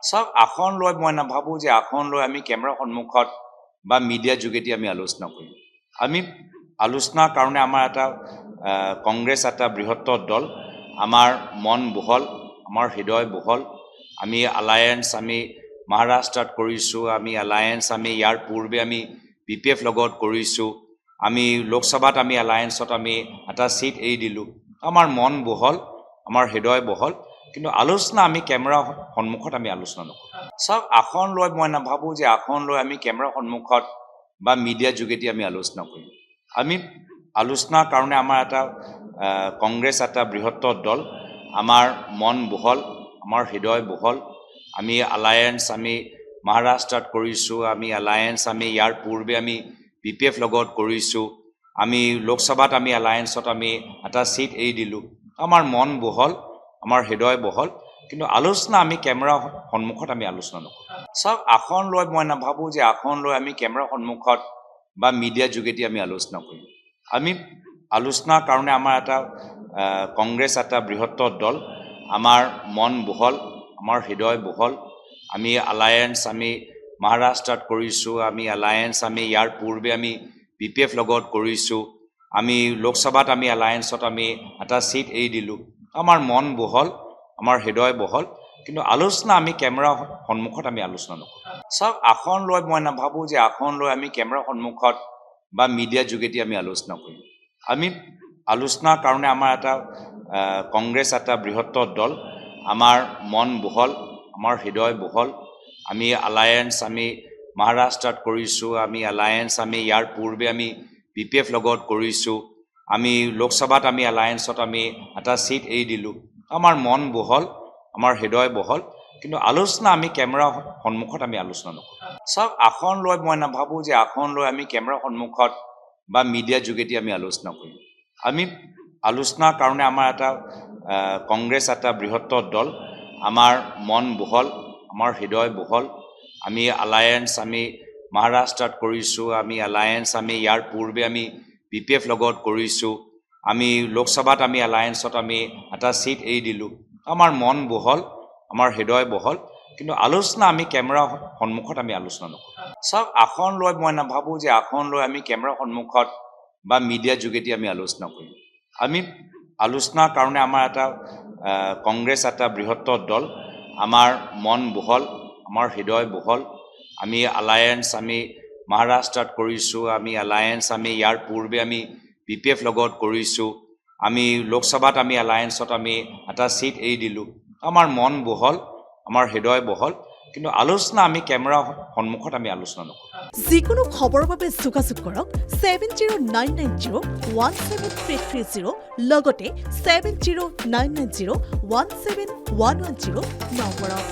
চাওক আসন লৈ মই নাভাবোঁ যে আসন লৈ আমি কেমেৰাৰ সন্মুখত বা মিডিয়াৰ যোগেদি আমি আলোচনা কৰিম আমি আলোচনাৰ কাৰণে আমাৰ এটা কংগ্ৰেছ এটা বৃহত্তৰ দল আমাৰ মন বহল আমাৰ হৃদয় বহল আমি এলায়েন্স আমি মহাৰাষ্ট্ৰত কৰিছোঁ আমি এলায়েন্স আমি ইয়াৰ পূৰ্বে আমি BPF লগত কৰিছোঁ আমি লোকসভাত আমি এলায়েন্সত আমি এটা সিট এৰি দিলোঁ আমাৰ মন বহল আমাৰ হৃদয় বহল কিন্তু আলোচনা আমি কেমেৰা সন্মুখত আমি আলোচনা নকৰোঁ চাওক আসন লৈ মই নাভাবোঁ যে আসন লৈ আমি কেমেৰাৰ সন্মুখত বা মিডিয়াৰ যোগেদি আমি আলোচনা কৰিম আমি আলোচনাৰ কাৰণে আমাৰ এটা কংগ্ৰেছ এটা বৃহত্তৰ দল আমাৰ মন বহল আমাৰ হৃদয় বহল আমি এলায়েন্স আমি মহাৰাষ্ট্ৰত কৰিছোঁ আমি এলায়েন্স আমি ইয়াৰ পূৰ্বে আমি BPF লগত কৰিছোঁ আমি লোকসভাত আমি এলায়েন্সত আমি এটা সিট এৰি দিলোঁ আমাৰ মন বহল আমাৰ হৃদয় বহল কিন্তু আলোচনা আমি কেমেৰা সন্মুখত আমি আলোচনা নকৰোঁ চাওক আসন লৈ মই নাভাবোঁ যে আসন লৈ আমি কেমেৰাৰ সন্মুখত বা মিডিয়াৰ যোগেদি আমি আলোচনা কৰিম আমি আলোচনাৰ কাৰণে আমাৰ এটা কংগ্ৰেছ এটা বৃহত্তৰ দল আমাৰ মন বহল আমাৰ হৃদয় বহল আমি এলায়েন্স আমি মহাৰাষ্ট্ৰত কৰিছোঁ আমি এলায়েন্স আমি ইয়াৰ পূৰ্বে আমি BPF লগত কৰিছোঁ আমি লোকসভাত আমি এলায়েন্সত আমি এটা সিট এৰি দিলোঁ আমাৰ মন বহল আমাৰ হৃদয় বহল কিন্তু আলোচনা আমি কেমেৰা সন্মুখত আমি আলোচনা নকৰোঁ চাওক আসন লৈ মই নাভাবোঁ যে আসন লৈ আমি কেমেৰাৰ সন্মুখত বা মিডিয়াৰ যোগেদি আমি আলোচনা কৰিম আমি আলোচনাৰ কাৰণে আমাৰ এটা কংগ্ৰেছ এটা বৃহত্তৰ দল আমাৰ মন বহল আমাৰ হৃদয় বহল আমি এলায়েন্স আমি মহাৰাষ্ট্ৰত কৰিছোঁ আমি এলায়েন্স আমি ইয়াৰ পূৰ্বে আমি BPF লগত কৰিছোঁ আমি লোকসভাত আমি এলায়েন্সত আমি এটা সিট এৰি দিলোঁ আমাৰ মন বহল আমাৰ হৃদয় বহল কিন্তু আলোচনা আমি কেমেৰা সন্মুখত আমি আলোচনা নকৰোঁ চাওক আসন লৈ মই নাভাবোঁ যে আসন লৈ আমি কেমেৰাৰ সন্মুখত বা মিডিয়াৰ যোগেদি আমি আলোচনা কৰিম আমি আলোচনাৰ কাৰণে আমাৰ এটা কংগ্ৰেছ এটা বৃহত্তৰ দল আমাৰ মন বহল আমাৰ হৃদয় বহল আমি এলায়েন্স আমি মহাৰাষ্ট্ৰত কৰিছোঁ আমি এলায়েন্স আমি ইয়াৰ পূৰ্বে আমি BPF লগত কৰিছোঁ আমি লোকসভাত আমি এলায়েন্সত আমি এটা সিট এৰি দিলোঁ আমাৰ মন বহল আমাৰ হৃদয় বহল কিন্তু আলোচনা আমি কেমেৰা সন্মুখত আমি আলোচনা নকৰোঁ চাওক আসন লৈ মই নাভাবোঁ যে আসন লৈ আমি কেমেৰাৰ সন্মুখত বা মিডিয়াৰ যোগেদি আমি আলোচনা কৰিম আমি আলোচনাৰ কাৰণে আমাৰ এটা কংগ্ৰেছ এটা বৃহত্তৰ দল আমাৰ মন বহল আমাৰ হৃদয় বহল আমি এলায়েন্স আমি মহাৰাষ্ট্ৰত কৰিছোঁ আমি এলায়েন্স আমি ইয়াৰ পূৰ্বে আমি BPF লগত কৰিছোঁ আমি লোকসভাত আমি এলায়েন্সত আমি এটা সিট এৰি দিলোঁ আমাৰ মন বহল আমাৰ হৃদয় বহল কিন্তু আলোচনা আমি কেমেৰা সন্মুখত আমি আলোচনা নকৰোঁ যিকোনো খবৰৰ বাবে যোগাযোগ কৰক 7099017330 লগতে 7099017110 নম্বৰত